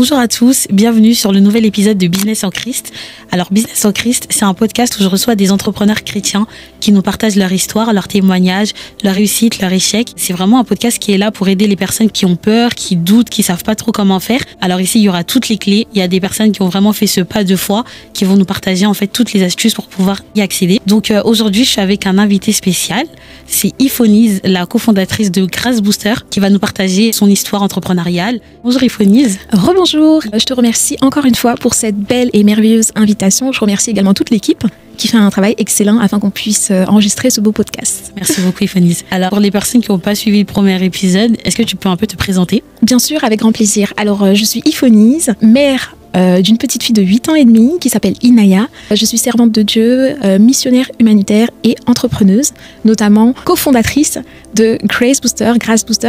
Bonjour à tous, bienvenue sur le nouvel épisode de Business en Christ. Alors Business en Christ, c'est un podcast où je reçois des entrepreneurs chrétiens qui nous partagent leur histoire, leurs témoignages, leur réussite, leur échec. C'est vraiment un podcast qui est là pour aider les personnes qui ont peur, qui doutent, qui savent pas trop comment faire. Alors ici, il y aura toutes les clés. Il y a des personnes qui ont vraiment fait ce pas de foi, qui vont nous partager en fait toutes les astuces pour pouvoir y accéder. Donc aujourd'hui, je suis avec un invité spécial. C'est Iphonise, la cofondatrice de Grace Booster, qui va nous partager son histoire entrepreneuriale. Bonjour Iphonise. Rebonjour, je te remercie encore une fois pour cette belle et merveilleuse invitation. Je remercie également toute l'équipe qui fait un travail excellent afin qu'on puisse enregistrer ce beau podcast. Merci beaucoup Iphonise. Alors pour les personnes qui n'ont pas suivi le premier épisode, est-ce que tu peux un peu te présenter? Bien sûr, avec grand plaisir. Alors je suis Iphonise, mère d'une petite fille de 8 ans et demi qui s'appelle Inaya. Je suis servante de Dieu, missionnaire humanitaire et entrepreneuse, notamment cofondatrice de Grace Booster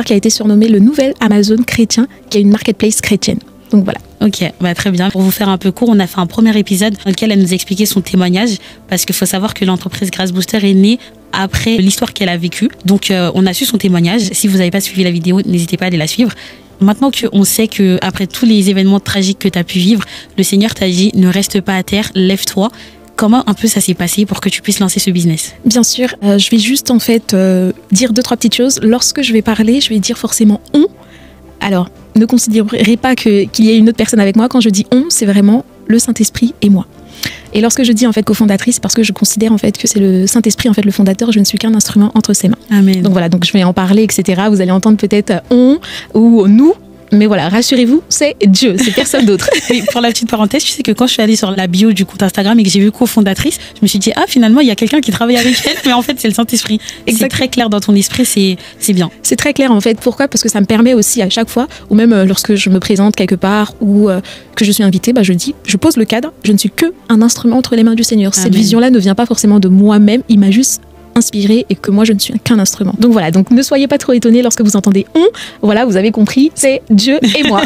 qui a été surnommée le nouvel Amazon chrétien, qui est une marketplace chrétienne. Donc voilà. Ok, très bien. Pour vous faire un peu court, on a fait un premier épisode dans lequel elle nous a expliqué son témoignage, parce qu'il faut savoir que l'entreprise Grace Booster est née après l'histoire qu'elle a vécue. Donc on a su son témoignage. Si vous n'avez pas suivi la vidéo, n'hésitez pas à aller la suivre. Maintenant qu'on sait qu'après tous les événements tragiques que tu as pu vivre, le Seigneur t'a dit ne reste pas à terre, lève-toi. Comment un peu ça s'est passé pour que tu puisses lancer ce business? Bien sûr, je vais juste en fait dire 2-3 petites choses. Lorsque je vais parler, je vais dire forcément on. Alors, ne considérez pas qu'il y ait une autre personne avec moi. Quand je dis on, c'est vraiment le Saint-Esprit et moi. Et lorsque je dis en fait cofondatrice, parce que je considère en fait que c'est le Saint-Esprit en fait le fondateur, je ne suis qu'un instrument entre ses mains. Amen. Donc voilà, donc je vais en parler, etc. Vous allez entendre peut-être on ou nous. Mais voilà, rassurez-vous, c'est Dieu, c'est personne d'autre. Et pour la petite parenthèse, tu sais que quand je suis allée sur la bio du compte Instagram et que j'ai vu cofondatrice, je me suis dit, finalement, il y a quelqu'un qui travaille avec elle, mais en fait, c'est le Saint-Esprit. C'est très clair dans ton esprit, c'est bien. C'est très clair, en fait. Pourquoi? Parce que ça me permet aussi à chaque fois, ou même lorsque je me présente quelque part ou que je suis invitée, je pose le cadre, je ne suis qu'un instrument entre les mains du Seigneur. Amen. Cette vision-là ne vient pas forcément de moi-même, il m'a juste inspiré et que moi je ne suis qu'un instrument. Donc voilà, donc ne soyez pas trop étonnés lorsque vous entendez on. Voilà, vous avez compris, c'est Dieu et moi.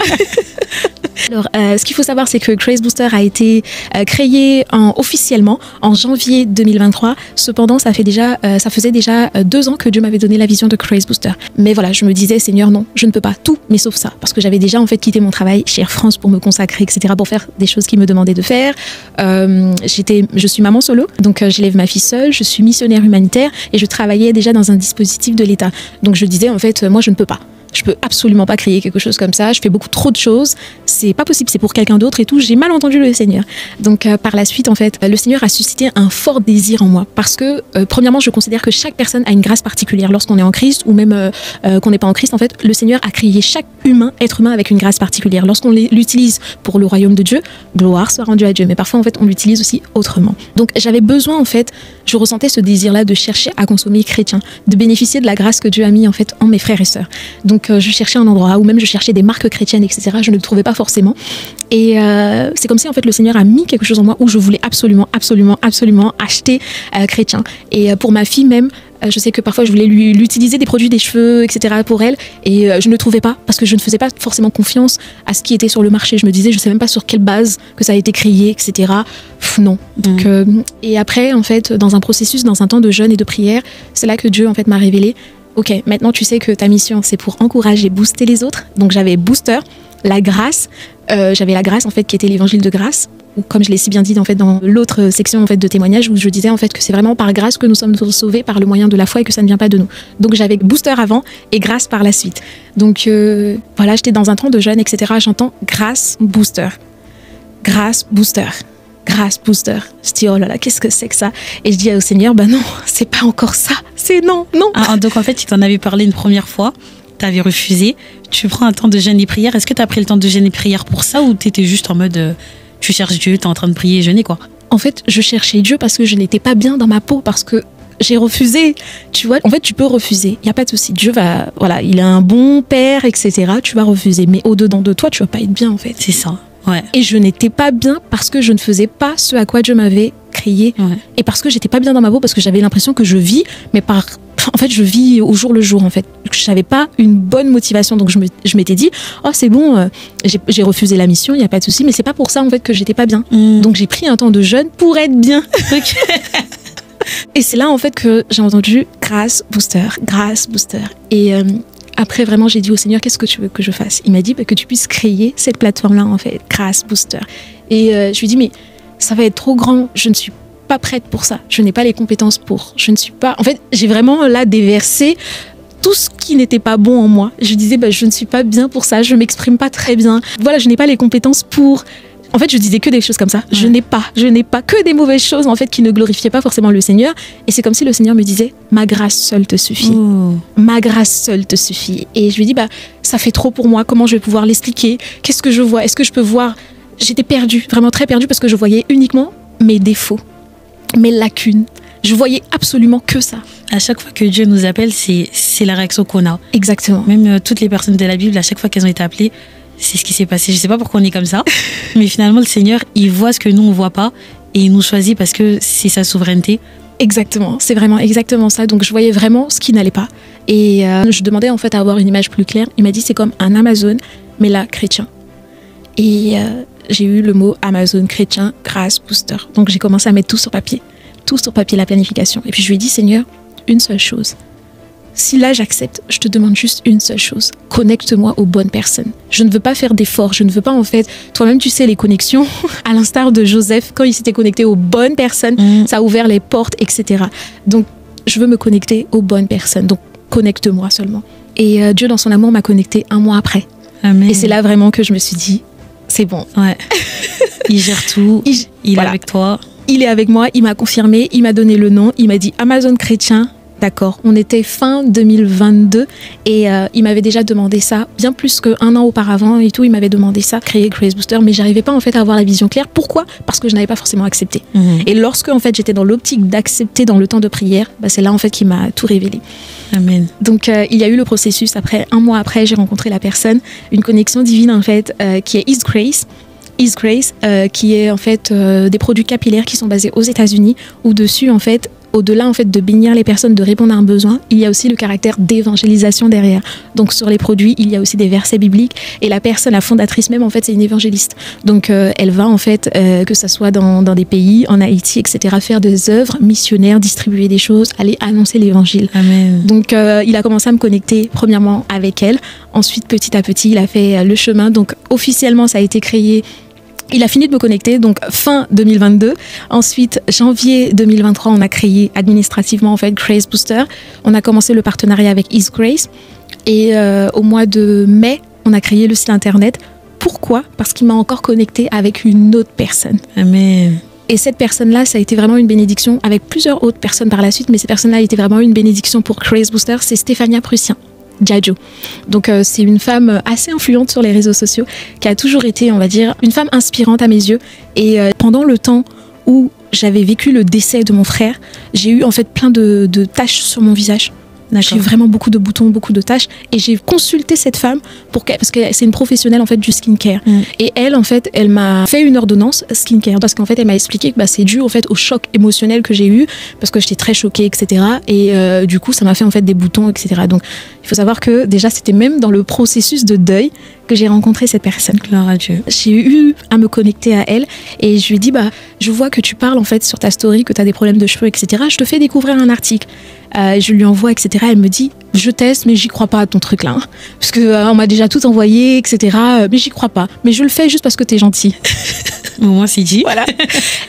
Alors, ce qu'il faut savoir, c'est que Grace Booster a été créé officiellement en janvier 2023. Cependant, ça faisait déjà 2 ans que Dieu m'avait donné la vision de Grace Booster. Mais voilà, je me disais, Seigneur, non, je ne peux pas tout, mais sauf ça. Parce que j'avais déjà en fait quitté mon travail chez Air France pour me consacrer, etc., pour faire des choses qu'il me demandait de faire. Je suis maman solo, donc j'élève ma fille seule, je suis missionnaire humanitaire et je travaillais déjà dans un dispositif de l'État. Donc je disais, en fait, moi, je ne peux pas. Je peux absolument pas créer quelque chose comme ça. Je fais beaucoup trop de choses. C'est pas possible. C'est pour quelqu'un d'autre et tout. J'ai mal entendu le Seigneur. Donc, par la suite, en fait, le Seigneur a suscité un fort désir en moi. Parce que, premièrement, je considère que chaque personne a une grâce particulière. Lorsqu'on est en Christ ou même qu'on n'est pas en Christ, en fait, le Seigneur a créé chaque être humain avec une grâce particulière. Lorsqu'on l'utilise pour le royaume de Dieu, gloire soit rendue à Dieu. Mais parfois, en fait, on l'utilise aussi autrement. Donc, j'avais besoin, en fait, je ressentais ce désir-là de chercher à consommer chrétien, de bénéficier de la grâce que Dieu a mis, en fait, en mes frères et sœurs. Donc, je cherchais un endroit ou même je cherchais des marques chrétiennes, etc. Je ne le trouvais pas forcément. Et c'est comme si en fait le Seigneur a mis quelque chose en moi où je voulais absolument acheter chrétien. Et pour ma fille même, je sais que parfois je voulais l'utiliser des produits des cheveux, etc. pour elle. Et je ne le trouvais pas parce que je ne faisais pas forcément confiance à ce qui était sur le marché. Je me disais, je ne sais même pas sur quelle base que ça a été créé, etc. Non. Donc, et après, en fait, dans un processus, dans un temps de jeûne et de prière, c'est là que Dieu en fait m'a révélé. Ok, maintenant tu sais que ta mission c'est pour encourager, booster les autres. Donc j'avais Booster, la grâce. J'avais la grâce en fait qui était l'évangile de grâce. Ou comme je l'ai si bien dit en fait dans l'autre section en fait de témoignage où je disais en fait que c'est vraiment par grâce que nous sommes sauvés par le moyen de la foi et que ça ne vient pas de nous. Donc j'avais Booster avant et grâce par la suite. Donc voilà, j'étais dans un temps de jeûne, etc. J'entends grâce Booster, grâce Booster. Grace Booster. Je dis, oh là là, qu'est-ce que c'est que ça? Et je dis au Seigneur, non, c'est pas encore ça. C'est non. Donc en fait, tu t'en avais parlé une première fois, tu avais refusé. Tu prends un temps de jeûne et prière. Est-ce que tu as pris le temps de jeûne et prière pour ça ou tu étais juste en mode, tu cherches Dieu, tu es en train de prier et jeûner, quoi? En fait, je cherchais Dieu parce que je n'étais pas bien dans ma peau, parce que j'ai refusé. Tu vois, en fait, tu peux refuser. Il n'y a pas de souci. Dieu va, voilà, il est un bon père, etc. Tu vas refuser. Mais au-dedans de toi, tu vas pas être bien, en fait. C'est ça. Ouais. Et je n'étais pas bien parce que je ne faisais pas ce à quoi Dieu m'avait créé. Ouais. Et parce que j'étais pas bien dans ma peau, parce que j'avais l'impression que je vis, mais en fait, je vis au jour le jour, en fait. Je n'avais pas une bonne motivation. Donc, je m'étais dit, oh, c'est bon, j'ai refusé la mission, il n'y a pas de souci, mais c'est pas pour ça, en fait, que j'étais pas bien. Donc, j'ai pris un temps de jeûne pour être bien. Et c'est là, en fait, que j'ai entendu Grace Booster. Et après vraiment j'ai dit au Seigneur, qu'est-ce que tu veux que je fasse? Il m'a dit que tu puisses créer cette plateforme-là en fait, Grace Booster. Et je lui ai dit mais ça va être trop grand, je ne suis pas prête pour ça, je n'ai pas les compétences pour, je ne suis pas... En fait, j'ai vraiment là déversé tout ce qui n'était pas bon en moi. Je disais, je ne suis pas bien pour ça, je ne m'exprime pas très bien. Voilà, je n'ai pas les compétences pour... En fait, je disais que des choses comme ça. Ouais. Je n'ai pas que des mauvaises choses en fait qui ne glorifiaient pas forcément le Seigneur. Et c'est comme si le Seigneur me disait, ma grâce seule te suffit. Ma grâce seule te suffit. Et je lui dis, ça fait trop pour moi. Comment je vais pouvoir l'expliquer? Qu'est-ce que je vois? Est-ce que je peux voir? J'étais perdue, vraiment très perdue parce que je voyais uniquement mes défauts, mes lacunes. Je voyais absolument que ça. À chaque fois que Dieu nous appelle, c'est la réaction qu'on a. Exactement. Même toutes les personnes de la Bible, à chaque fois qu'elles ont été appelées, c'est ce qui s'est passé. Je ne sais pas pourquoi on est comme ça, mais finalement, le Seigneur, il voit ce que nous, on ne voit pas et il nous choisit parce que c'est sa souveraineté. Exactement, c'est vraiment exactement ça. Donc, je voyais vraiment ce qui n'allait pas. Et je demandais en fait à avoir une image plus claire. Il m'a dit, c'est comme un Amazon, mais là, chrétien. Et j'ai eu le mot Amazon chrétien, Grace Booster. Donc, j'ai commencé à mettre tout sur papier, la planification. Et puis, je lui ai dit, Seigneur, une seule chose. Si là j'accepte, je te demande juste une seule chose. Connecte-moi aux bonnes personnes. Je ne veux pas faire d'efforts. Je ne veux pas en fait... Toi-même, tu sais, les connexions, à l'instar de Joseph, quand il s'était connecté aux bonnes personnes, ça a ouvert les portes, etc. Donc, je veux me connecter aux bonnes personnes. Donc, connecte-moi seulement. Et Dieu, dans son amour, m'a connecté 1 mois après. Amen. Et c'est là vraiment que je me suis dit, c'est bon. Ouais. Il gère tout. Il est avec toi. Il est avec moi. Il m'a confirmé. Il m'a donné le nom. Il m'a dit Amazon chrétien. D'accord, on était fin 2022 et il m'avait déjà demandé ça, bien plus qu'1 an auparavant et tout, il m'avait demandé ça, créer Grace Booster, mais j'arrivais pas en fait à avoir la vision claire. Pourquoi? Parce que je n'avais pas forcément accepté. Et lorsque en fait j'étais dans l'optique d'accepter dans le temps de prière, c'est là en fait qu'il m'a tout révélé. Amen. Donc il y a eu le processus, après 1 mois après, j'ai rencontré la personne, une connexion divine en fait, qui est East Grace, qui est en fait des produits capillaires qui sont basés aux États-Unis, où dessus en fait, au-delà en fait de bénir les personnes, de répondre à un besoin, il y a aussi le caractère d'évangélisation derrière. Donc sur les produits, il y a aussi des versets bibliques et la personne, la fondatrice même en fait, c'est une évangéliste. Donc elle va en fait, que ça soit dans des pays, en Haïti, etc., faire des œuvres missionnaires, distribuer des choses, aller annoncer l'évangile. Amen. Donc il a commencé à me connecter premièrement avec elle. Ensuite, petit à petit, il a fait le chemin. Donc officiellement, ça a été créé. Il a fini de me connecter, donc fin 2022. Ensuite, janvier 2023, on a créé administrativement en fait Grace Booster. On a commencé le partenariat avec East Grace. Et au mois de mai, on a créé le site internet. Pourquoi? Parce qu'il m'a encore connecté avec une autre personne. Amen. Et cette personne-là, ça a été vraiment une bénédiction avec plusieurs autres personnes par la suite, mais cette personne-là a été vraiment une bénédiction pour Grace Booster. C'est Stéphania Prussien. Diageo. Donc c'est une femme assez influente sur les réseaux sociaux qui a toujours été, on va dire, une femme inspirante à mes yeux. Et pendant le temps où j'avais vécu le décès de mon frère, j'ai eu en fait plein de taches sur mon visage. J'ai vraiment beaucoup de boutons, beaucoup de taches. Et j'ai consulté cette femme parce que c'est une professionnelle en fait du skincare. Et elle, en fait, elle m'a fait une ordonnance skincare parce qu'en fait, elle m'a expliqué que c'est dû en fait au choc émotionnel que j'ai eu parce que j'étais très choquée, etc. Et du coup, ça m'a fait en fait des boutons, etc. Donc, il faut savoir que déjà, c'était même dans le processus de deuil que j'ai rencontré cette personne. Gloire à Dieu. J'ai eu à me connecter à elle et je lui ai dit, je vois que tu parles en fait sur ta story, que tu as des problèmes de cheveux, etc. Je te fais découvrir un article. Je lui envoie, etc. Elle me dit, je teste, mais j'y crois pas à ton truc là. Parce qu'on m'a déjà tout envoyé, etc. Mais j'y crois pas. Mais je le fais juste parce que t'es gentil. Au moins, c'est dit. Voilà.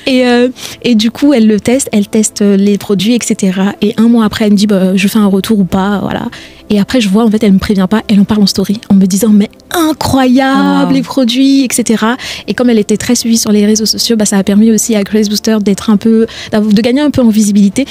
Et du coup, elle le teste, elle teste les produits, etc. Et 1 mois après, elle me dit, je fais un retour ou pas, voilà. Et après, je vois, en fait, elle me prévient pas, elle en parle en story, en me disant, mais incroyable, les produits, etc. Et comme elle était très suivie sur les réseaux sociaux, ça a permis aussi à Grace Booster de gagner un peu en visibilité.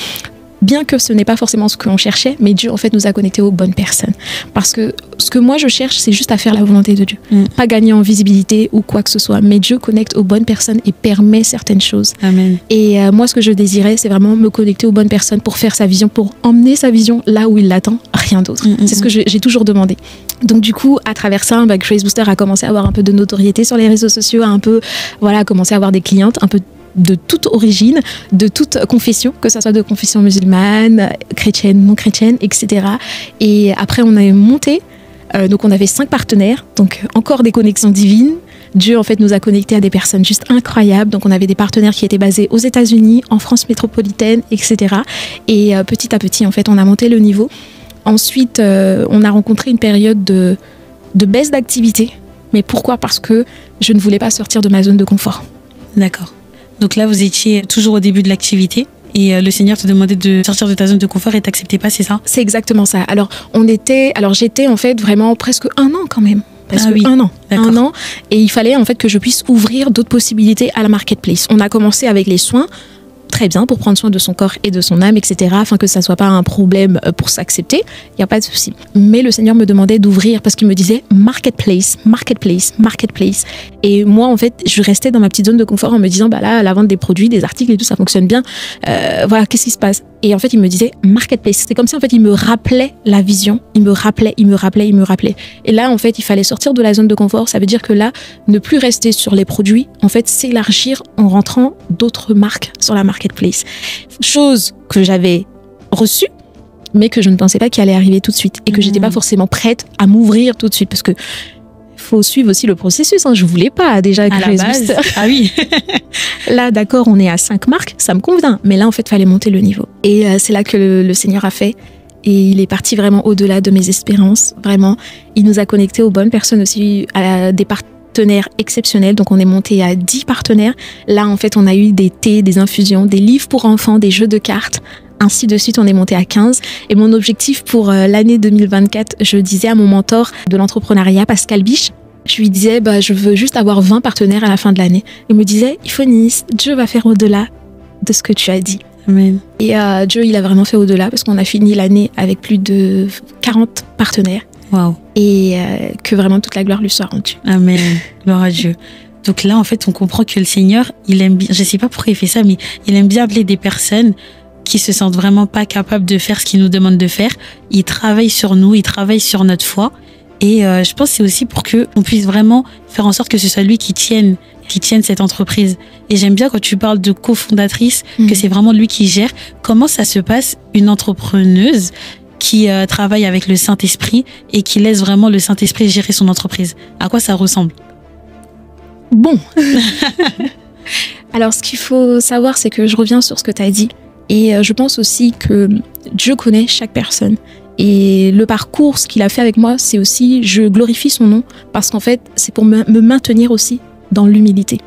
Bien que ce n'est pas forcément ce que l'on cherchait, mais Dieu en fait nous a connectés aux bonnes personnes. Parce que ce que moi je cherche, c'est juste à faire la volonté de Dieu. Pas gagner en visibilité ou quoi que ce soit, mais Dieu connecte aux bonnes personnes et permet certaines choses. Amen. Et moi ce que je désirais, c'est vraiment me connecter aux bonnes personnes pour faire sa vision, pour emmener sa vision là où il l'attend, rien d'autre. C'est ce que j'ai toujours demandé. Donc du coup, à travers ça, Grace Booster a commencé à avoir un peu de notoriété sur les réseaux sociaux, a commencé à avoir des clientes un peu de toute origine, de toute confession, que ce soit de confession musulmane, chrétienne, non chrétienne, etc. Et après, on a monté, donc on avait 5 partenaires, donc encore des connexions divines. Dieu, en fait, nous a connectés à des personnes juste incroyables. Donc, on avait des partenaires qui étaient basés aux États-Unis, en France métropolitaine, etc. Et petit à petit, en fait, on a monté le niveau. Ensuite, on a rencontré une période de baisse d'activité. Mais pourquoi ? Parce que je ne voulais pas sortir de ma zone de confort. D'accord. Donc là, vous étiez toujours au début de l'activité et le Seigneur te demandait de sortir de ta zone de confort et t'acceptais pas, c'est ça ? C'est exactement ça. Alors j'étais en fait vraiment presque 1 an quand même. Parce que 1 an. D'accord. 1 an. Et il fallait en fait que je puisse ouvrir d'autres possibilités à la marketplace. On a commencé avec les soins. Très bien, pour prendre soin de son corps et de son âme, etc., afin que ça ne soit pas un problème pour s'accepter, il n'y a pas de souci. Mais le Seigneur me demandait d'ouvrir parce qu'il me disait marketplace, marketplace, marketplace. Et moi, en fait, je restais dans ma petite zone de confort en me disant, bah là, la vente des produits, des articles et tout, ça fonctionne bien. Voilà, qu'est-ce qui se passe ? Et en fait, il me disait marketplace. C'est comme si, en fait, il me rappelait la vision. Il me rappelait. Et là, en fait, il fallait sortir de la zone de confort. Ça veut dire que là, ne plus rester sur les produits, en fait, s'élargir en rentrant d'autres marques sur la marketplace. Chose que j'avais reçue, mais que je ne pensais pas qu'il allait arriver tout de suite. Et que j'étais pas forcément prête à m'ouvrir tout de suite. Parce que faut suivre aussi le processus. Je voulais pas déjà à la base. Ah oui. Là, d'accord, on est à 5 marques, ça me convient. Mais là, en fait, fallait monter le niveau. Et c'est là que le Seigneur a fait. Et il est parti vraiment au-delà de mes espérances. Vraiment, il nous a connectés aux bonnes personnes aussi, à des partenaires exceptionnels. Donc, on est monté à 10 partenaires. Là, en fait, on a eu des thés, des infusions, des livres pour enfants, des jeux de cartes. Ainsi de suite, on est monté à 15. Et mon objectif pour l'année 2024, je disais à mon mentor de l'entrepreneuriat, Pascal Biche, je lui disais, je veux juste avoir 20 partenaires à la fin de l'année. Il me disait, Iphonis, Dieu va faire au-delà de ce que tu as dit. Amen. Et Dieu, il a vraiment fait au-delà parce qu'on a fini l'année avec plus de 40 partenaires. Wow. Et que vraiment toute la gloire lui soit rendue. Amen. Gloire à Dieu. Donc là, en fait, on comprend que le Seigneur, il aime bien, je sais pas pourquoi il fait ça, mais il aime bien appeler des personnes qui se sentent vraiment pas capables de faire ce qu'il nous demande de faire. Il travaille sur nous, il travaille sur notre foi. Et je pense que c'est aussi pour qu'on puisse vraiment faire en sorte que ce soit lui qui tienne cette entreprise. Et j'aime bien quand tu parles de cofondatrice, que c'est vraiment lui qui gère. Comment ça se passe, une entrepreneuse qui travaille avec le Saint-Esprit et qui laisse vraiment le Saint-Esprit gérer son entreprise? À quoi ça ressemble? Bon. Alors, ce qu'il faut savoir, c'est que je reviens sur ce que tu as dit. Et je pense aussi que Dieu connaît chaque personne. Et le parcours, ce qu'il a fait avec moi, c'est aussi, je glorifie son nom, parce qu'en fait, c'est pour me maintenir aussi dans l'humilité,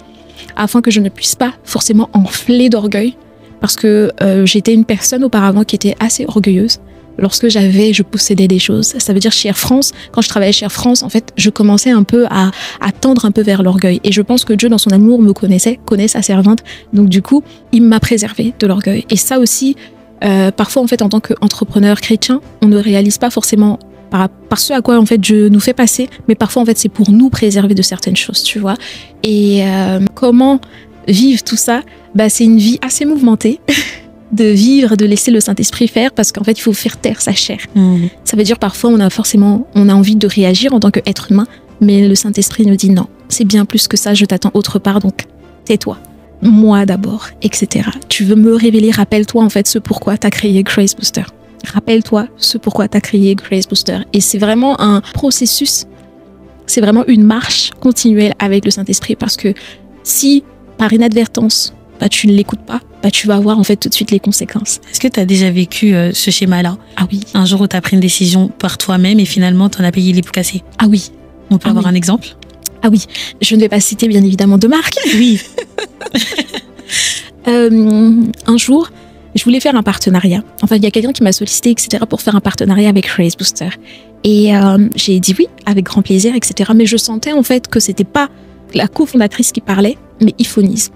afin que je ne puisse pas forcément enfler d'orgueil, parce que j'étais une personne auparavant qui était assez orgueilleuse. Lorsque je possédais des choses. Ça veut dire chez Air France, quand je travaillais chez Air France, en fait, je commençais un peu à tendre un peu vers l'orgueil. Et je pense que Dieu, dans son amour, connaît sa servante. Donc du coup, il m'a préservée de l'orgueil. Et ça aussi, parfois, en fait, en tant qu'entrepreneur chrétien, on ne réalise pas forcément par ce à quoi, en fait, Dieu nous fait passer, mais parfois, en fait, c'est pour nous préserver de certaines choses, tu vois. Et comment vivre tout ça? C'est une vie assez mouvementée. De vivre, de laisser le Saint-Esprit faire, parce qu'en fait, il faut faire taire sa chair. Ça veut dire parfois, on a envie de réagir en tant qu'être humain, mais le Saint-Esprit nous dit non, c'est bien plus que ça, je t'attends autre part, donc tais-toi. Moi d'abord, etc. Tu veux me révéler, rappelle-toi en fait ce pourquoi t'as créé Grace Booster. Rappelle-toi ce pourquoi t'as créé Grace Booster. Et c'est vraiment un processus, c'est vraiment une marche continuelle avec le Saint-Esprit, parce que si, par inadvertance, tu ne l'écoutes pas, tu vas voir en fait tout de suite les conséquences. Est-ce que tu as déjà vécu ce schéma-là? Ah oui. Un jour où tu as pris une décision par toi-même et finalement tu en as payé les pots cassés? Ah oui. On peut avoir un exemple? Ah oui. Je ne vais pas citer bien évidemment de marque. Oui. Un jour, je voulais faire un partenariat. Enfin, il y a quelqu'un qui m'a sollicité, etc. pour faire un partenariat avec Grace Booster. Et j'ai dit oui, avec grand plaisir, etc. Mais je sentais en fait que c'était pas la cofondatrice qui parlait, mais Iphonis.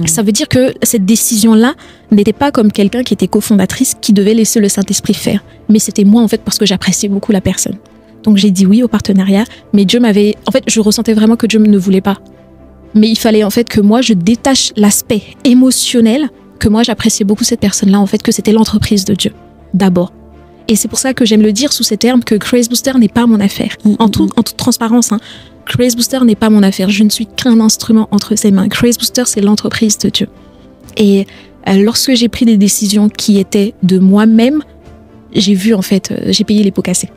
Ça veut dire que cette décision-là n'était pas comme quelqu'un qui était cofondatrice qui devait laisser le Saint-Esprit faire. Mais c'était moi, en fait, parce que j'appréciais beaucoup la personne. Donc, j'ai dit oui au partenariat. Mais Dieu m'avait... En fait, je ressentais vraiment que Dieu ne voulait pas. Mais il fallait, en fait, que moi, je détache l'aspect émotionnel, que moi, j'appréciais beaucoup cette personne-là, en fait, que c'était l'entreprise de Dieu, d'abord. Et c'est pour ça que j'aime le dire sous ces termes, que Grace Booster n'est pas mon affaire. En toute transparence, Grace Booster n'est pas mon affaire. Je ne suis qu'un instrument entre ses mains. Grace Booster, c'est l'entreprise de Dieu. Et lorsque j'ai pris des décisions qui étaient de moi-même, j'ai vu, en fait, j'ai payé les pots cassés.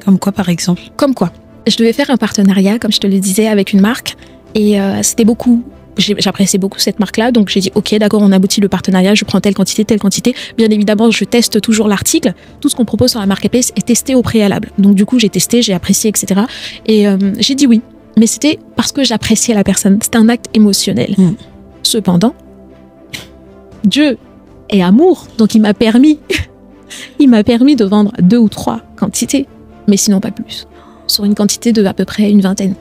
Comme quoi, par exemple? Comme quoi? Je devais faire un partenariat, comme je te le disais, avec une marque. Et c'était beaucoup j'appréciais beaucoup cette marque-là. Donc, j'ai dit, OK, d'accord, on aboutit le partenariat, je prends telle quantité, telle quantité. Bien évidemment, je teste toujours l'article. Tout ce qu'on propose sur la marketplace est testé au préalable. Donc, du coup, j'ai testé, j'ai apprécié, etc. Et j'ai dit oui. Mais c'était parce que j'appréciais la personne. C'était un acte émotionnel. Cependant, Dieu est amour. Donc, il m'a permis de vendre 2 ou 3 quantités. Mais sinon, pas plus. Sur une quantité de à peu près une vingtaine.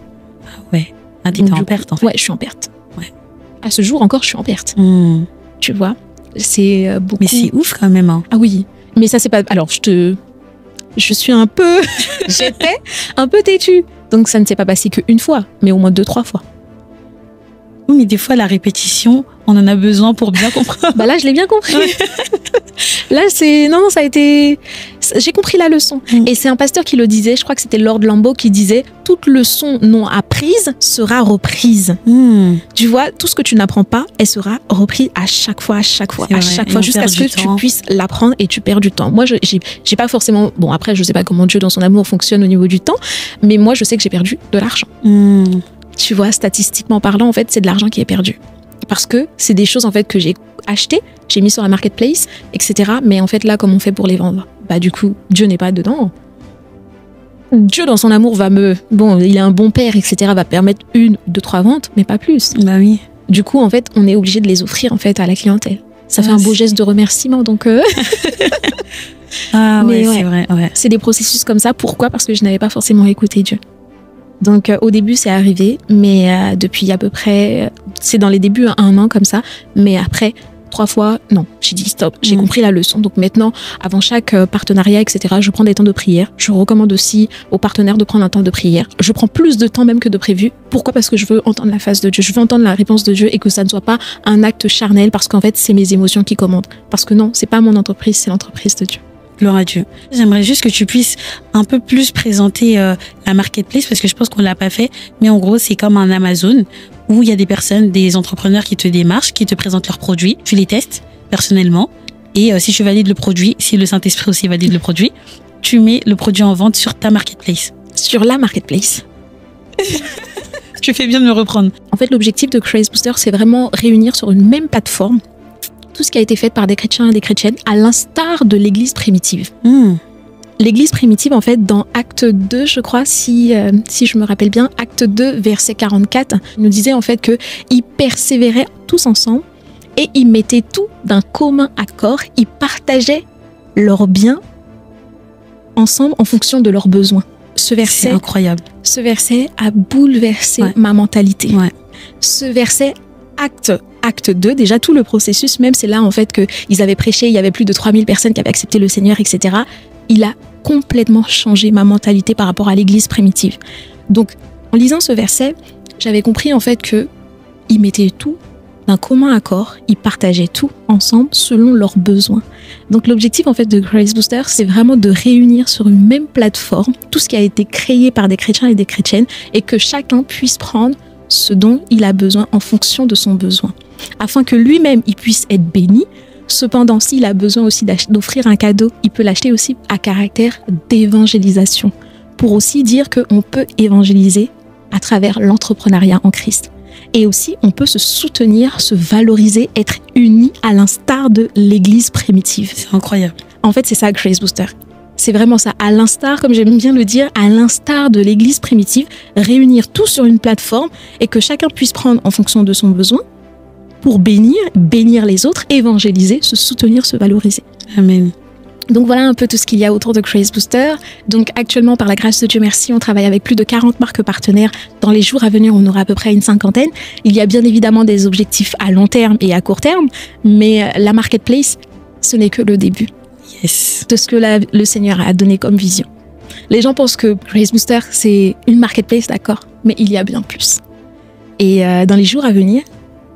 Ah ouais. Ah, t'es en perte, en fait. Ouais, je suis en perte. Ouais. À ce jour encore, je suis en perte. Tu vois, c'est beaucoup. Mais c'est ouf quand même. Hein. Ah oui. Mais ça, c'est pas. Alors, je suis un peu. J'étais un peu têtue. Donc, ça ne s'est pas passé qu'une fois, mais au moins 2-3 fois. Oui, mais des fois, la répétition, on en a besoin pour bien comprendre. Bah là, je l'ai bien compris. Là, c'est... Non, ça a été... J'ai compris la leçon. Et c'est un pasteur qui le disait, je crois que c'était Lord Lambeau qui disait « Toute leçon non apprise sera reprise. » Tu vois, tout ce que tu n'apprends pas, elle sera reprise à chaque fois, jusqu'à ce que tu puisses l'apprendre et tu perds du temps. Moi, j'ai pas forcément... Bon, après, je sais pas comment Dieu, dans son amour, fonctionne au niveau du temps, mais moi, je sais que j'ai perdu de l'argent. Tu vois, statistiquement parlant, en fait, c'est de l'argent qui est perdu. Parce que c'est des choses, en fait, que j'ai achetées, j'ai mis sur la marketplace, etc. Mais en fait, là, comment on fait pour les vendre? Bah, du coup, Dieu n'est pas dedans. Dieu, dans son amour, Bon, il est un bon père, etc. Va permettre 1, 2, 3 ventes, mais pas plus. Bah oui. Du coup, en fait, on est obligé de les offrir, en fait, à la clientèle. Ça fait un beau geste de remerciement, donc... Ah mais ouais, c'est vrai, ouais. C'est des processus comme ça. Pourquoi? Parce que je n'avais pas forcément écouté Dieu. Donc au début c'est arrivé, mais depuis à peu près, c'est dans les débuts 1 an comme ça, mais après 3 fois, non, j'ai dit stop, j'ai compris la leçon. Donc maintenant, avant chaque partenariat, etc., je prends des temps de prière. Je recommande aussi aux partenaires de prendre un temps de prière. Je prends plus de temps même que de prévu. Pourquoi? Parce que je veux entendre la face de Dieu, je veux entendre la réponse de Dieu et que ça ne soit pas un acte charnel, parce qu'en fait c'est mes émotions qui commandent. Parce que non, c'est pas mon entreprise, c'est l'entreprise de Dieu. Gloire à Dieu. J'aimerais juste que tu puisses un peu plus présenter la marketplace, parce que je pense qu'on l'a pas fait, mais en gros c'est comme un Amazon où il y a des personnes, des entrepreneurs qui te démarchent, qui te présentent leurs produits, tu les testes personnellement et si tu valides le produit, si le Saint-Esprit aussi valide le produit, tu mets le produit en vente sur ta marketplace. Sur la marketplace. Tu fais bien de me reprendre. En fait, l'objectif de Grace Booster, c'est vraiment réunir sur une même plateforme tout ce qui a été fait par des chrétiens et des chrétiennes, à l'instar de l'église primitive. L'église primitive, en fait, dans Acte 2, je crois, si je me rappelle bien, Acte 2, verset 44, il nous disait en fait qu'ils persévéraient tous ensemble et ils mettaient tout d'un commun accord, ils partageaient leurs biens ensemble en fonction de leurs besoins. Ce verset, c'est incroyable. Ce verset a bouleversé ma mentalité. Ce verset, Acte 2, déjà tout le processus, même c'est là en fait qu'ils avaient prêché, il y avait plus de 3000 personnes qui avaient accepté le Seigneur, etc. Il a complètement changé ma mentalité par rapport à l'église primitive. Donc, en lisant ce verset, j'avais compris en fait qu'ils mettaient tout d'un commun accord, ils partageaient tout ensemble selon leurs besoins. Donc, l'objectif en fait de Grace Booster, c'est vraiment de réunir sur une même plateforme tout ce qui a été créé par des chrétiens et des chrétiennes et que chacun puisse prendre ce dont il a besoin en fonction de son besoin, afin que lui-même il puisse être béni. Cependant, s'il a besoin aussi d'offrir un cadeau, il peut l'acheter aussi à caractère d'évangélisation, pour aussi dire qu'on peut évangéliser à travers l'entrepreneuriat en Christ. Et aussi, on peut se soutenir, se valoriser, être unis à l'instar de l'église primitive. C'est incroyable. En fait, c'est ça Grace Booster. C'est vraiment ça, à l'instar, comme j'aime bien le dire, à l'instar de l'église primitive, réunir tout sur une plateforme et que chacun puisse prendre en fonction de son besoin pour bénir les autres, évangéliser, se soutenir, se valoriser. Amen. Donc voilà un peu tout ce qu'il y a autour de Grace Booster. Donc actuellement, par la grâce de Dieu, merci, on travaille avec plus de 40 marques partenaires. Dans les jours à venir, on aura à peu près une 50aine. Il y a bien évidemment des objectifs à long terme et à court terme, mais la marketplace, ce n'est que le début. Yes. De ce que le Seigneur a donné comme vision. Les gens pensent que Grace Booster, c'est une marketplace, d'accord, mais il y a bien plus. Et dans les jours à venir,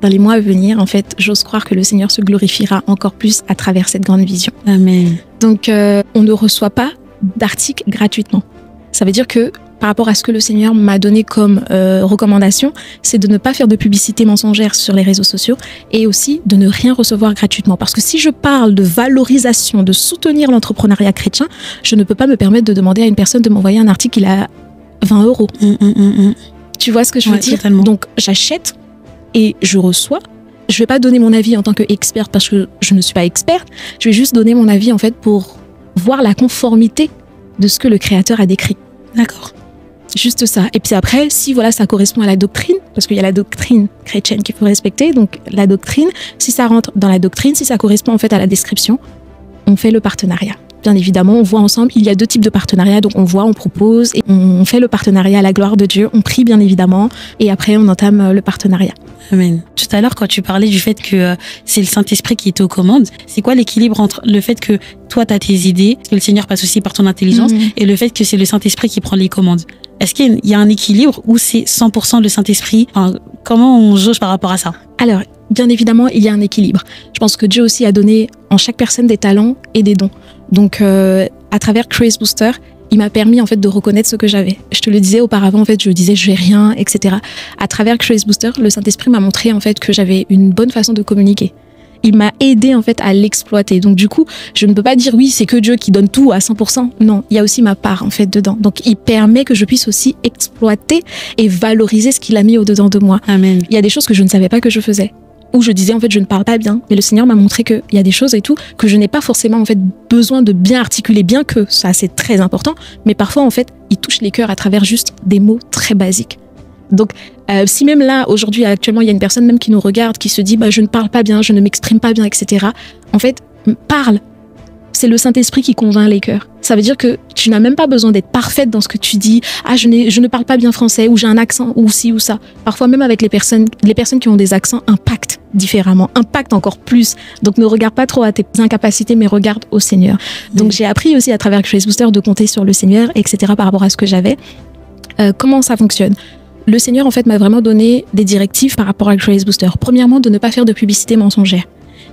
dans les mois à venir, en fait, j'ose croire que le Seigneur se glorifiera encore plus à travers cette grande vision. Amen. Donc, on ne reçoit pas d'articles gratuitement. Ça veut dire que, par rapport à ce que le Seigneur m'a donné comme recommandation, c'est de ne pas faire de publicité mensongère sur les réseaux sociaux et aussi de ne rien recevoir gratuitement. Parce que si je parle de valorisation, de soutenir l'entrepreneuriat chrétien, je ne peux pas me permettre de demander à une personne de m'envoyer un article qui a 20 €. Tu vois ce que je veux dire? Totalement. Donc, j'achète et je reçois. Je vais pas donner mon avis en tant qu'experte parce que je ne suis pas experte. Je vais juste donner mon avis en fait pour voir la conformité de ce que le Créateur a décrit. D'accord. Juste ça. Et puis après, si voilà, ça correspond à la doctrine, parce qu'il y a la doctrine chrétienne qu'il faut respecter, donc la doctrine, si ça rentre dans la doctrine, si ça correspond en fait à la description, on fait le partenariat. Bien évidemment, on voit ensemble, il y a 2 types de partenariats, donc on voit, on propose, et on fait le partenariat à la gloire de Dieu, on prie bien évidemment, et après on entame le partenariat. Amen. Tout à l'heure, quand tu parlais du fait que c'est le Saint-Esprit qui te commande, c'est quoi l'équilibre entre le fait que toi, tu as tes idées, que le Seigneur passe aussi par ton intelligence, et le fait que c'est le Saint-Esprit qui prend les commandes? Est-ce qu'il y a un équilibre ou c'est 100% le Saint-Esprit? Enfin, comment on jauge par rapport à ça? Alors, bien évidemment, il y a un équilibre. Je pense que Dieu aussi a donné en chaque personne des talents et des dons. Donc, à travers Grace Booster, il m'a permis en fait de reconnaître ce que j'avais. Je te le disais auparavant, en fait, je disais je n'ai rien, etc. À travers Grace Booster, le Saint-Esprit m'a montré en fait que j'avais une bonne façon de communiquer. Il m'a aidé en fait à l'exploiter. Donc du coup, je ne peux pas dire oui, c'est que Dieu qui donne tout à 100%. Non, il y a aussi ma part en fait dedans. Donc il permet que je puisse aussi exploiter et valoriser ce qu'il a mis au-dedans de moi. Amen. Il y a des choses que je ne savais pas que je faisais. Où je disais en fait je ne parle pas bien, mais le Seigneur m'a montré qu'il y a des choses et tout que je n'ai pas forcément en fait besoin de bien articuler, bien que ça c'est très important, mais parfois en fait il touche les cœurs à travers juste des mots très basiques. Donc si même là aujourd'hui actuellement il y a une personne même qui nous regarde qui se dit je ne parle pas bien, je ne m'exprime pas bien, etc. En fait parle. C'est le Saint-Esprit qui convainc les cœurs. Ça veut dire que tu n'as même pas besoin d'être parfaite dans ce que tu dis. Ah, je ne parle pas bien français, ou j'ai un accent, ou ci ou ça. Parfois, même avec les personnes qui ont des accents impactent différemment, impactent encore plus. Donc, ne regarde pas trop à tes incapacités, mais regarde au Seigneur. Donc, j'ai appris aussi à travers Grace Booster de compter sur le Seigneur, etc. par rapport à ce que j'avais. Comment ça fonctionne ? Le Seigneur, en fait, m'a vraiment donné des directives par rapport à Grace Booster. Premièrement, de ne pas faire de publicité mensongère.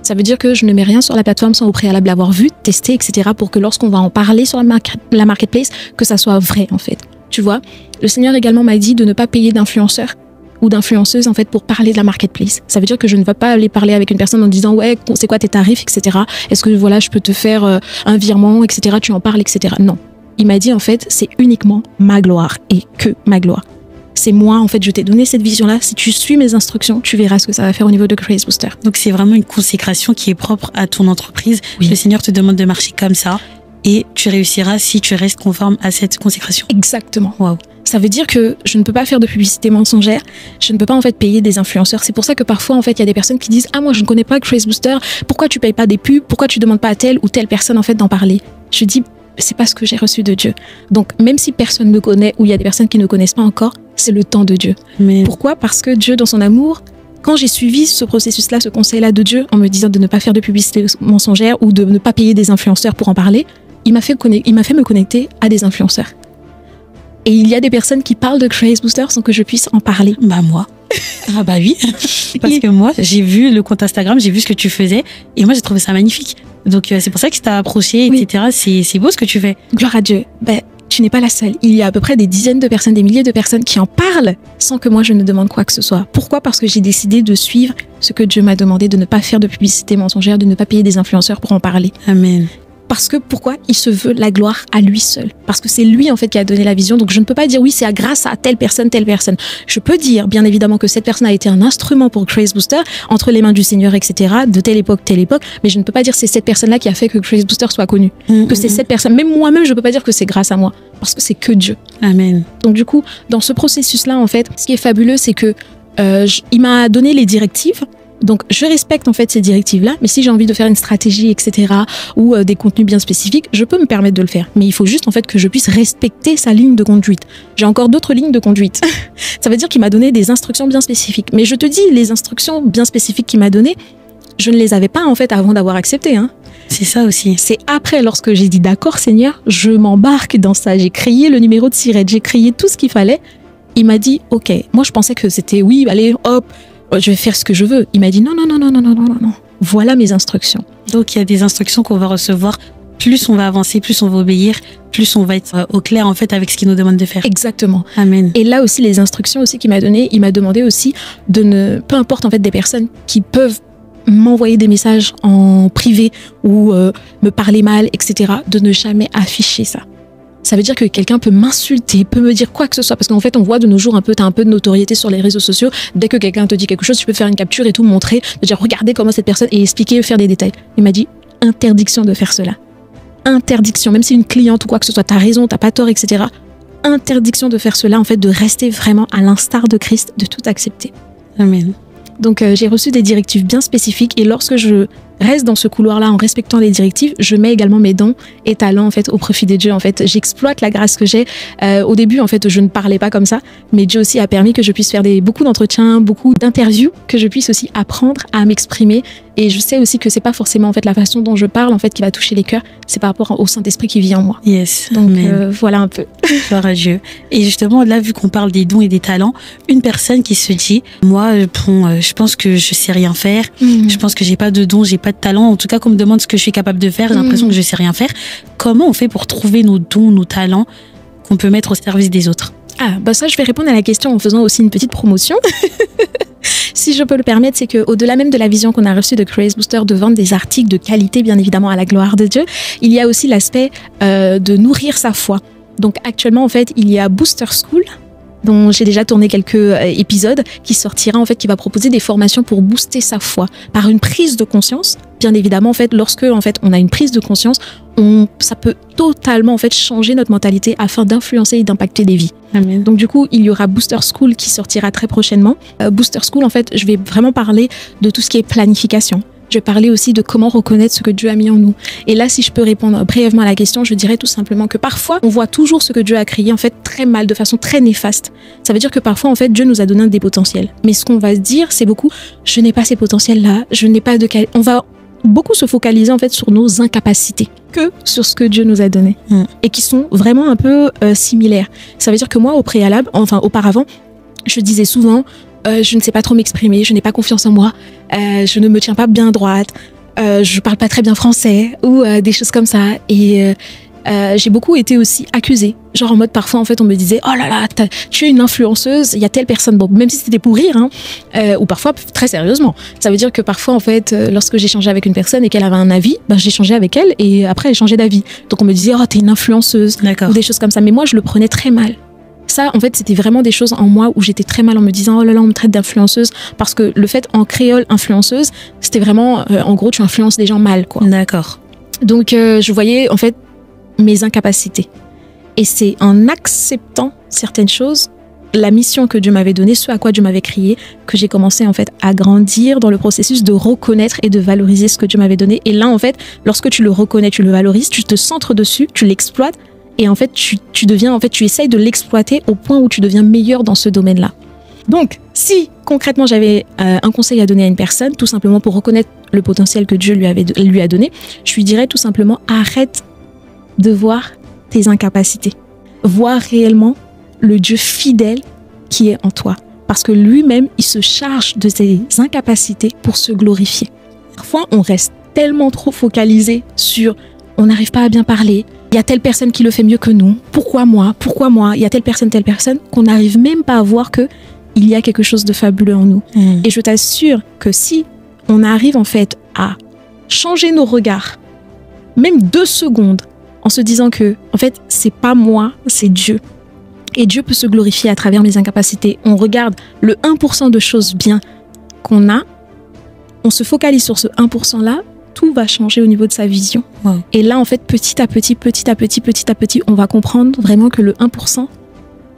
Ça veut dire que je ne mets rien sur la plateforme sans au préalable l'avoir vu, testé, etc. pour que lorsqu'on va en parler sur la marketplace, que ça soit vrai, en fait. Tu vois, le Seigneur également m'a dit de ne pas payer d'influenceurs ou d'influenceuses, en fait, pour parler de la marketplace. Ça veut dire que je ne vais pas aller parler avec une personne en disant, ouais, c'est quoi tes tarifs, etc. Est-ce que, voilà, je peux te faire un virement, etc. Tu en parles, etc. Non. Il m'a dit, en fait, c'est uniquement ma gloire et que ma gloire. C'est moi, en fait, je t'ai donné cette vision-là. Si tu suis mes instructions, tu verras ce que ça va faire au niveau de Grace Booster. Donc, c'est vraiment une consécration qui est propre à ton entreprise. Oui. Le Seigneur te demande de marcher comme ça et tu réussiras si tu restes conforme à cette consécration. Exactement. Wow. Ça veut dire que je ne peux pas faire de publicité mensongère. Je ne peux pas, en fait, payer des influenceurs. C'est pour ça que parfois, en fait, il y a des personnes qui disent « Ah, moi, je ne connais pas Grace Booster. Pourquoi tu payes pas des pubs? Pourquoi tu demandes pas à telle ou telle personne, en fait, d'en parler ?» Je dis c'est pas ce que j'ai reçu de Dieu. Donc, même si personne ne connaît ou il y a des personnes qui ne connaissent pas encore, c'est le temps de Dieu. Mais... Pourquoi ? Parce que Dieu, dans son amour, quand j'ai suivi ce processus-là, ce conseil-là de Dieu, en me disant de ne pas faire de publicité mensongère ou de ne pas payer des influenceurs pour en parler, il m'a fait me connecter à des influenceurs. Et il y a des personnes qui parlent de Grace Booster sans que je puisse en parler. Bah moi. Ah bah oui. Parce que moi, j'ai vu le compte Instagram, j'ai vu ce que tu faisais et moi j'ai trouvé ça magnifique. Donc c'est pour ça que je t'ai approché, etc. Oui. C'est beau ce que tu fais. Gloire à Dieu. Ben, tu n'es pas la seule. Il y a à peu près des dizaines de personnes, des milliers de personnes qui en parlent sans que moi je ne demande quoi que ce soit. Pourquoi ? Parce que j'ai décidé de suivre ce que Dieu m'a demandé, de ne pas faire de publicité mensongère, de ne pas payer des influenceurs pour en parler. Amen. Parce que pourquoi ? Il se veut la gloire à lui seul. Parce que c'est lui en fait qui a donné la vision. Donc je ne peux pas dire oui, c'est grâce à telle personne, telle personne. Je peux dire bien évidemment que cette personne a été un instrument pour Grace Booster entre les mains du Seigneur, etc. de telle époque. Mais je ne peux pas dire c'est cette personne-là qui a fait que Grace Booster soit connue. Que c'est cette personne. Même moi-même, je ne peux pas dire que c'est grâce à moi. Parce que c'est que Dieu. Amen. Donc du coup, dans ce processus-là, en fait, ce qui est fabuleux, c'est que il m'a donné les directives. Donc, je respecte en fait ces directives-là, mais si j'ai envie de faire une stratégie, etc., ou des contenus bien spécifiques, je peux me permettre de le faire. Mais il faut juste en fait que je puisse respecter sa ligne de conduite. J'ai encore d'autres lignes de conduite. Ça veut dire qu'il m'a donné des instructions bien spécifiques. Mais je te dis, les instructions bien spécifiques qu'il m'a données, je ne les avais pas en fait avant d'avoir accepté. Hein. C'est ça aussi. C'est après, lorsque j'ai dit d'accord Seigneur, je m'embarque dans ça. J'ai créé le numéro de Sirette, j'ai créé tout ce qu'il fallait. Il m'a dit, ok, moi je pensais que c'était oui, allez, hop, je vais faire ce que je veux. Il m'a dit non. Voilà mes instructions. Donc il y a des instructions qu'on va recevoir. Plus on va avancer, plus on va obéir, plus on va être au clair en fait avec ce qu'il nous demande de faire. Exactement. Amen. Et là aussi les instructions aussi qu'il m'a données, il m'a demandé aussi de ne, peu importe en fait des personnes qui peuvent m'envoyer des messages en privé ou me parler mal, etc. de ne jamais afficher ça. Ça veut dire que quelqu'un peut m'insulter, peut me dire quoi que ce soit. Parce qu'en fait, on voit de nos jours t'as un peu de notoriété sur les réseaux sociaux. Dès que quelqu'un te dit quelque chose, tu peux faire une capture et tout montrer, de dire regardez comment cette personne, et expliquer, faire des détails. Il m'a dit interdiction de faire cela. Interdiction, même si une cliente ou quoi que ce soit, t'as raison, t'as pas tort, etc. Interdiction de faire cela, en fait, de rester vraiment à l'instar de Christ, de tout accepter. Amen. Donc j'ai reçu des directives bien spécifiques et lorsque je reste dans ce couloir-là en respectant les directives, je mets également mes dons et talents en fait au profit de Dieu. En fait, j'exploite la grâce que j'ai. Au début, en fait, je ne parlais pas comme ça, mais Dieu aussi a permis que je puisse faire beaucoup d'entretiens, beaucoup d'interviews, que je puisse aussi apprendre à m'exprimer. Et je sais aussi que c'est pas forcément en fait la façon dont je parle en fait qui va toucher les cœurs, c'est par rapport au Saint-Esprit qui vit en moi. Yes. Donc voilà un peu. Gloire à Dieu. Et justement là, vu qu'on parle des dons et des talents, une personne qui se dit, moi, je pense que je sais rien faire, je pense que j'ai pas de dons, j'ai pas de talent. En tout cas, qu'on me demande ce que je suis capable de faire, j'ai l'impression que je sais rien faire. Comment on fait pour trouver nos dons, nos talents qu'on peut mettre au service des autres? Ah, bah ça, je vais répondre à la question en faisant aussi une petite promotion. Si je peux le permettre, c'est qu'au-delà même de la vision qu'on a reçue de Grace Booster de vendre des articles de qualité, bien évidemment, à la gloire de Dieu, il y a aussi l'aspect de nourrir sa foi. Donc actuellement, en fait, il y a Booster School, dont j'ai déjà tourné quelques épisodes, qui sortira, en fait, qui va proposer des formations pour booster sa foi par une prise de conscience. Bien évidemment, en fait, lorsque en fait, on a une prise de conscience, ça peut totalement en fait, changer notre mentalité afin d'influencer et d'impacter des vies. Amen. Donc du coup, il y aura Booster School qui sortira très prochainement. Booster School, en fait, je vais vraiment parler de tout ce qui est planification. Je vais parler aussi de comment reconnaître ce que Dieu a mis en nous. Et là, si je peux répondre brièvement à la question, je dirais tout simplement que parfois, on voit toujours ce que Dieu a créé en fait très mal, de façon très néfaste. Ça veut dire que parfois, en fait, Dieu nous a donné des potentiels. Mais ce qu'on va se dire, c'est beaucoup, je n'ai pas ces potentiels-là, je n'ai pas de... On va beaucoup se focaliser en fait sur nos incapacités que sur ce que Dieu nous a donné et qui sont vraiment un peu similaires. Ça veut dire que moi, auparavant, je disais souvent je ne sais pas trop m'exprimer, je n'ai pas confiance en moi, je ne me tiens pas bien droite, je parle pas très bien français ou des choses comme ça. Et j'ai beaucoup été aussi accusée. Genre en mode parfois en fait on me disait oh là là tu es une influenceuse, il y a telle personne, bon même si c'était pour rire ou parfois très sérieusement. Ça veut dire que parfois en fait lorsque j'échangeais avec une personne et qu'elle avait un avis, j'échangeais avec elle et après elle changeait d'avis. Donc on me disait oh t'es une influenceuse ou des choses comme ça. Mais moi je le prenais très mal. Ça, en fait, c'était vraiment des choses en moi où j'étais très mal en me disant oh là là, on me traite d'influenceuse. Parce que le fait en créole, influenceuse, c'était vraiment, en gros, tu influences des gens mal, quoi. D'accord. Donc, je voyais, en fait, mes incapacités. Et c'est en acceptant certaines choses, la mission que Dieu m'avait donnée, ce à quoi Dieu m'avait créé, que j'ai commencé, en fait, à grandir dans le processus de reconnaître et de valoriser ce que Dieu m'avait donné. Et là, en fait, lorsque tu le reconnais, tu le valorises, tu te centres dessus, tu l'exploites. Et en fait, tu essayes de l'exploiter au point où tu deviens meilleur dans ce domaine-là. Donc, si concrètement j'avais un conseil à donner à une personne, tout simplement pour reconnaître le potentiel que Dieu lui a donné, je lui dirais tout simplement arrête de voir tes incapacités. Vois réellement le Dieu fidèle qui est en toi. Parce que lui-même, il se charge de ses incapacités pour se glorifier. Parfois, on reste tellement trop focalisé sur on n'arrive pas à bien parler. Il y a telle personne qui le fait mieux que nous. Pourquoi moi? Il y a telle personne, qu'on n'arrive même pas à voir qu'il y a quelque chose de fabuleux en nous. Et je t'assure que si on arrive en fait à changer nos regards, même 2 secondes, en se disant que en fait c'est pas moi, c'est Dieu. Et Dieu peut se glorifier à travers mes incapacités. On regarde le 1% de choses bien qu'on a, on se focalise sur ce 1% là, tout va changer au niveau de sa vision. Wow. Et là, en fait, petit à petit, on va comprendre vraiment que le 1%,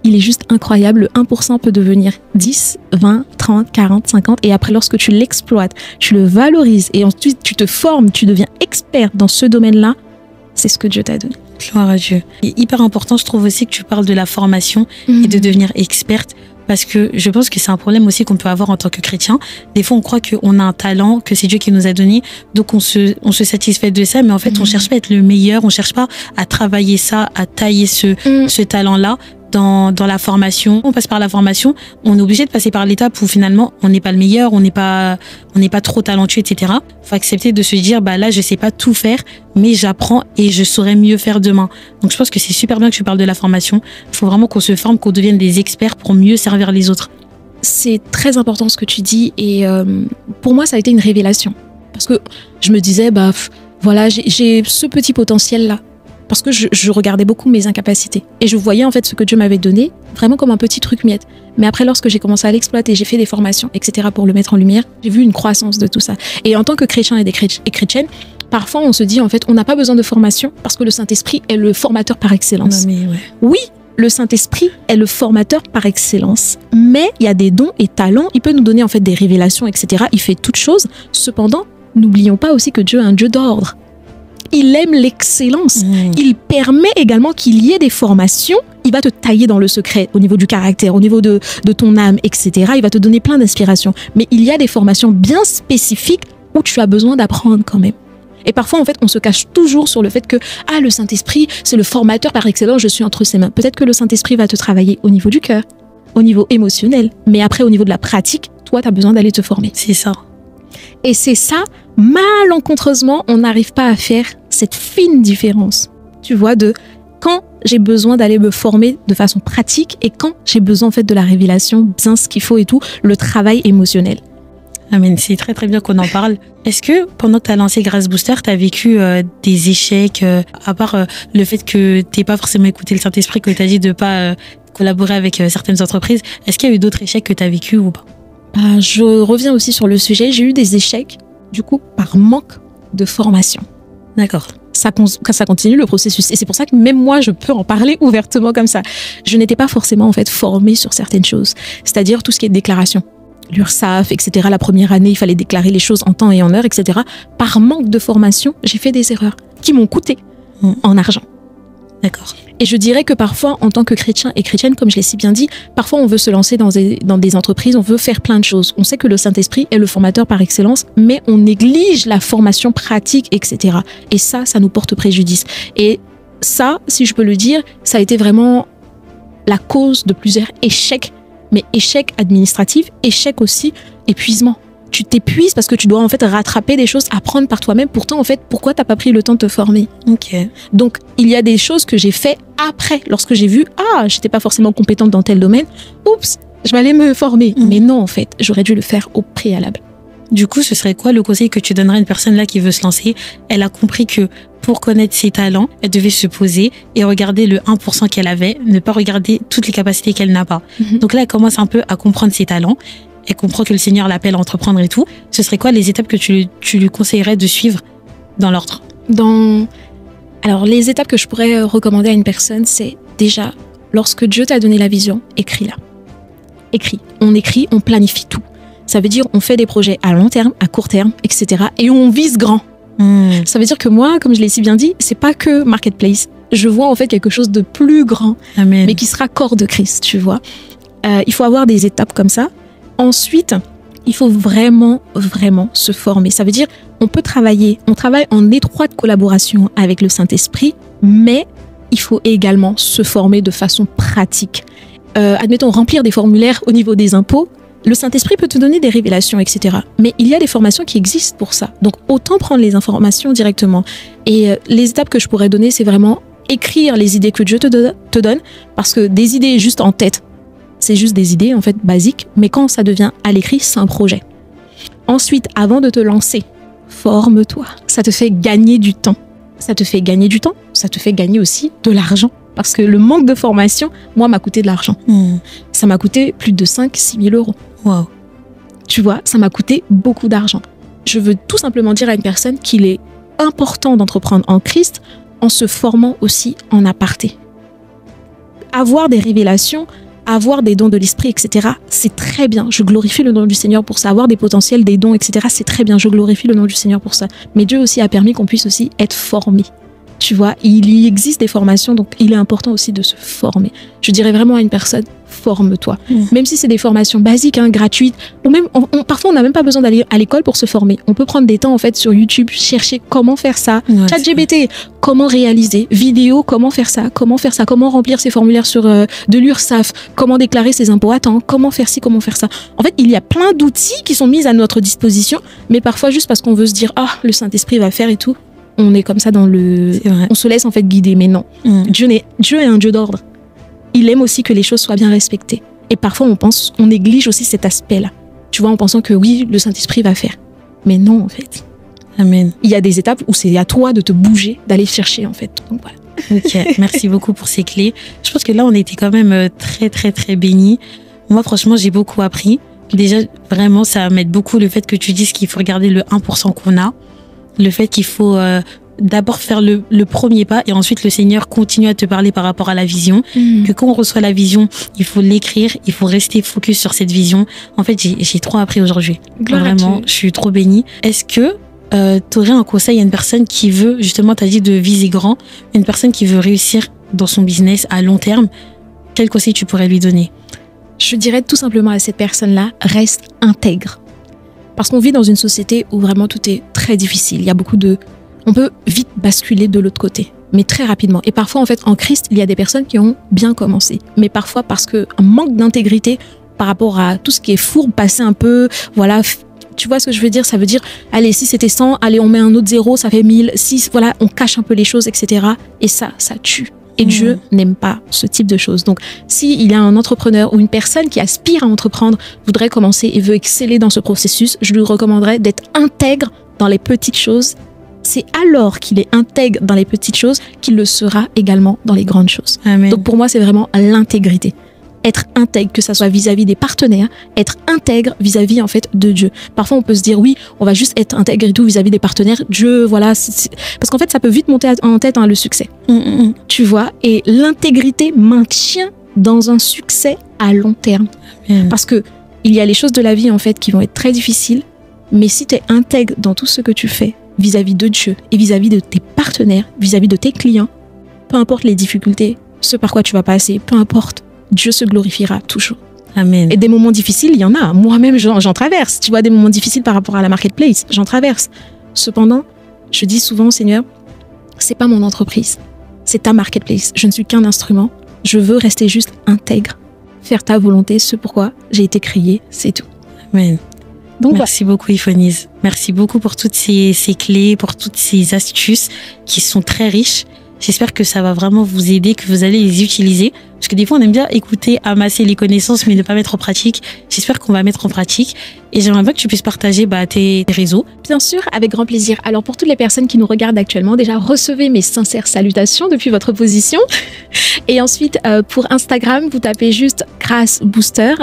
il est juste incroyable. Le 1% peut devenir 10, 20, 30, 40, 50. Et après, lorsque tu l'exploites, tu le valorises et ensuite tu te formes, tu deviens expert dans ce domaine-là, c'est ce que Dieu t'a donné. Gloire à Dieu. Et hyper important, je trouve aussi que tu parles de la formation et de devenir experte. Parce que je pense que c'est un problème aussi qu'on peut avoir en tant que chrétien. Des fois, on croit qu'on a un talent, que c'est Dieu qui nous a donné, donc on se satisfait de ça, mais en fait, on cherche pas à être le meilleur, on cherche pas à travailler ça, à tailler ce talent-là. Dans la formation, on passe par la formation, on est obligé de passer par l'étape où finalement on n'est pas le meilleur, on n'est pas trop talentueux, etc. Faut accepter de se dire là je sais pas tout faire, mais j'apprends et je saurai mieux faire demain. Donc je pense que c'est super bien que tu parles de la formation. Il faut vraiment qu'on se forme, qu'on devienne des experts pour mieux servir les autres. C'est très important ce que tu dis et pour moi ça a été une révélation parce que je me disais voilà j'ai ce petit potentiel là. parce que je regardais beaucoup mes incapacités. Et je voyais en fait ce que Dieu m'avait donné vraiment comme un petit truc miette. Mais après, lorsque j'ai commencé à l'exploiter, j'ai fait des formations, etc. pour le mettre en lumière, j'ai vu une croissance de tout ça. Et en tant que chrétien et chrétienne, parfois on se dit en fait, on n'a pas besoin de formation parce que le Saint-Esprit est le formateur par excellence. Non, mais ouais. Oui, le Saint-Esprit est le formateur par excellence. Mais il y a des dons et talents, il peut nous donner en fait des révélations, etc. Il fait toutes choses. Cependant, n'oublions pas aussi que Dieu est un Dieu d'ordre. Il aime l'excellence. Il permet également qu'il y ait des formations. Il va te tailler dans le secret au niveau du caractère, au niveau de ton âme, etc. Il va te donner plein d'inspirations. Mais il y a des formations bien spécifiques où tu as besoin d'apprendre quand même. Et parfois, en fait, on se cache toujours sur le fait que le Saint-Esprit, c'est le formateur par excellence, je suis entre ses mains. Peut-être que le Saint-Esprit va te travailler au niveau du cœur, au niveau émotionnel. Mais après, au niveau de la pratique, toi, tu as besoin d'aller te former. C'est ça. Et c'est ça, malencontreusement, on n'arrive pas à faire cette fine différence, tu vois, de quand j'ai besoin d'aller me former de façon pratique et quand j'ai besoin en fait de la révélation, bien ce qu'il faut et tout, le travail émotionnel. Amen, c'est très très bien qu'on en parle. Est-ce que pendant que tu as lancé Grace Booster, tu as vécu des échecs, à part le fait que tu n'aies pas forcément écouté le Saint-Esprit, que tu as dit de ne pas collaborer avec certaines entreprises, est-ce qu'il y a eu d'autres échecs que tu as vécu ou pas? Je reviens aussi sur le sujet, j'ai eu des échecs, du coup, par manque de formation. D'accord. Ça continue le processus. Et c'est pour ça que même moi, je peux en parler ouvertement comme ça. Je n'étais pas forcément en fait formée sur certaines choses. C'est-à-dire tout ce qui est déclaration. L'URSSAF, etc. La première année, il fallait déclarer les choses en temps et en heure, etc. Par manque de formation, j'ai fait des erreurs qui m'ont coûté en argent. D'accord. Et je dirais que parfois, en tant que chrétien et chrétienne, comme je l'ai si bien dit, parfois on veut se lancer dans des entreprises, on veut faire plein de choses. On sait que le Saint-Esprit est le formateur par excellence, mais on néglige la formation pratique, etc. Et ça nous porte préjudice. Et ça, si je peux le dire, ça a été vraiment la cause de plusieurs échecs, mais échecs administratifs, échecs aussi épuisement. Tu t'épuises parce que tu dois en fait rattraper des choses, apprendre par toi-même. Pourtant, en fait, pourquoi t'as pas pris le temps de te former? Ok. Donc, il y a des choses que j'ai fait après, lorsque j'ai vu, j'étais pas forcément compétente dans tel domaine. Oups, je vais aller me former. Mais non, en fait, j'aurais dû le faire au préalable. Du coup, ce serait quoi le conseil que tu donnerais à une personne là qui veut se lancer? Elle a compris que pour connaître ses talents, elle devait se poser et regarder le 1% qu'elle avait, ne pas regarder toutes les capacités qu'elle n'a pas. Donc là, elle commence un peu à comprendre ses talents. Elle comprend que le Seigneur l'appelle à entreprendre et tout. Ce serait quoi les étapes que tu lui conseillerais de suivre dans l'ordre? Alors, les étapes que je pourrais recommander à une personne, c'est déjà, lorsque Dieu t'a donné la vision, écris-la. Écris. On écrit, on planifie tout. Ça veut dire on fait des projets à long terme, à court terme, etc. Et on vise grand. Ça veut dire que moi, comme je l'ai si bien dit, c'est pas que Marketplace. Je vois en fait quelque chose de plus grand, Amen. Mais qui sera corps de Christ, tu vois. Il faut avoir des étapes comme ça. Ensuite, il faut vraiment, vraiment se former. Ça veut dire, on travaille en étroite collaboration avec le Saint-Esprit, mais il faut également se former de façon pratique. Admettons, remplir des formulaires au niveau des impôts. Le Saint-Esprit peut te donner des révélations, etc. Mais il y a des formations qui existent pour ça. Donc, autant prendre les informations directement. Et les étapes que je pourrais donner, c'est vraiment écrire les idées que Dieu te donne, parce que des idées juste en tête, c'est juste des idées en fait basiques, mais quand ça devient à l'écrit, c'est un projet. Ensuite, avant de te lancer, forme-toi. Ça te fait gagner du temps. Ça te fait gagner du temps, ça te fait gagner aussi de l'argent. Parce que le manque de formation, moi, m'a coûté de l'argent. Ça m'a coûté plus de 5-6 000 euros. Wow. Tu vois, ça m'a coûté beaucoup d'argent. Je veux tout simplement dire à une personne qu'il est important d'entreprendre en Christ en se formant aussi en aparté. Avoir des révélations, avoir des dons de l'esprit, etc., c'est très bien. Je glorifie le nom du Seigneur pour ça. Avoir des potentiels, des dons, etc., c'est très bien. Je glorifie le nom du Seigneur pour ça. Mais Dieu aussi a permis qu'on puisse aussi être formé. Tu vois, il y existe des formations, donc il est important aussi de se former. Je dirais vraiment à une personne, forme-toi. Même si c'est des formations basiques, gratuites, ou même, parfois on n'a même pas besoin d'aller à l'école pour se former. On peut prendre des temps en fait sur YouTube, chercher comment faire ça, ChatGPT, comment réaliser, vidéo, comment faire ça, comment remplir ses formulaires sur de l'URSSAF, comment déclarer ses impôts à temps, comment faire ci, comment faire ça. En fait, il y a plein d'outils qui sont mis à notre disposition, mais parfois juste parce qu'on veut se dire, le Saint-Esprit va faire et tout, on est comme ça on se laisse en fait guider, mais non. Dieu est un Dieu d'ordre. Il aime aussi que les choses soient bien respectées. Et parfois on néglige aussi cet aspect-là. Tu vois, en pensant que oui, le Saint-Esprit va faire. Mais non, en fait. Amen. Il y a des étapes où c'est à toi de te bouger, d'aller chercher, en fait. Donc voilà. Ok, merci beaucoup pour ces clés. Je pense que là, on était quand même très, très, très bénis. Moi, franchement, j'ai beaucoup appris. Déjà, vraiment, ça m'aide beaucoup le fait que tu dises qu'il faut regarder le 1% qu'on a. Le fait qu'il faut d'abord faire le premier pas et ensuite le Seigneur continue à te parler par rapport à la vision. Que quand on reçoit la vision, il faut l'écrire, il faut rester focus sur cette vision. En fait, j'ai trop appris aujourd'hui. Vraiment, je suis trop bénie. Est-ce que tu aurais un conseil à une personne qui veut, justement, tu as dit de viser grand, une personne qui veut réussir dans son business à long terme, quel conseil tu pourrais lui donner? Je dirais tout simplement à cette personne-là, reste intègre. Parce qu'on vit dans une société où vraiment tout est très difficile. Il y a beaucoup de... On peut vite basculer de l'autre côté, mais très rapidement. Et parfois, en fait, en Christ, il y a des personnes qui ont bien commencé. Mais parfois, parce qu'un manque d'intégrité par rapport à tout ce qui est fourbe, passer un peu, voilà... Tu vois ce que je veux dire? Ça veut dire, allez, si c'était 100, allez, on met un autre 0, ça fait 1000. Si, voilà, on cache un peu les choses, etc. Et ça tue. Et Dieu n'aime pas ce type de choses. Donc, s'il y a un entrepreneur ou une personne qui aspire à entreprendre, voudrait commencer et veut exceller dans ce processus, je lui recommanderais d'être intègre dans les petites choses. C'est alors qu'il est intègre dans les petites choses qu'il le sera également dans les grandes choses. Amen. Donc, pour moi, c'est vraiment l'intégrité. Être intègre, que ça soit vis-à-vis des partenaires, être intègre vis-à-vis en fait de Dieu. Parfois on peut se dire oui, on va juste être intègre et tout vis-à-vis des partenaires. Dieu, voilà, parce qu'en fait ça peut vite monter en tête le succès. Tu vois, et l'intégrité maintient dans un succès à long terme. Parce que il y a les choses de la vie en fait qui vont être très difficiles, mais si tu es intègre dans tout ce que tu fais vis-à-vis de Dieu et vis-à-vis de tes partenaires, vis-à-vis de tes clients, peu importe les difficultés, ce par quoi tu vas passer, peu importe, Dieu se glorifiera toujours. Amen. Et des moments difficiles, il y en a. Moi-même, j'en traverse. Tu vois, des moments difficiles par rapport à la marketplace, j'en traverse. Cependant, je dis souvent, Seigneur, c'est pas mon entreprise, c'est ta marketplace. Je ne suis qu'un instrument. Je veux rester juste intègre, faire ta volonté, ce pourquoi j'ai été créé, c'est tout. Amen. Donc, merci beaucoup, Iphonise. Merci beaucoup pour toutes ces clés, pour toutes ces astuces qui sont très riches. J'espère que ça va vraiment vous aider, que vous allez les utiliser. Parce que des fois, on aime bien écouter, amasser les connaissances, mais ne pas mettre en pratique. J'espère qu'on va mettre en pratique. Et j'aimerais bien que tu puisses partager tes réseaux. Bien sûr, avec grand plaisir. Alors, pour toutes les personnes qui nous regardent actuellement, déjà, recevez mes sincères salutations depuis votre position. Et ensuite, pour Instagram, vous tapez juste Grace Booster.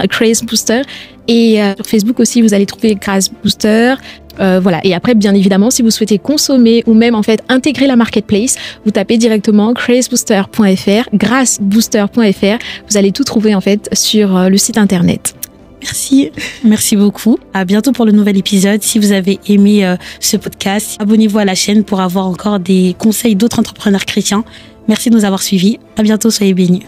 Et sur Facebook aussi, vous allez trouver Grace Booster. Voilà. Et après, bien évidemment, si vous souhaitez consommer ou même en fait intégrer la marketplace, vous tapez directement gracebooster.fr, gracebooster.fr. Vous allez tout trouver en fait sur le site internet. Merci beaucoup. À bientôt pour le nouvel épisode. Si vous avez aimé ce podcast, abonnez-vous à la chaîne pour avoir encore des conseils d'autres entrepreneurs chrétiens. Merci de nous avoir suivis. À bientôt, soyez bénis.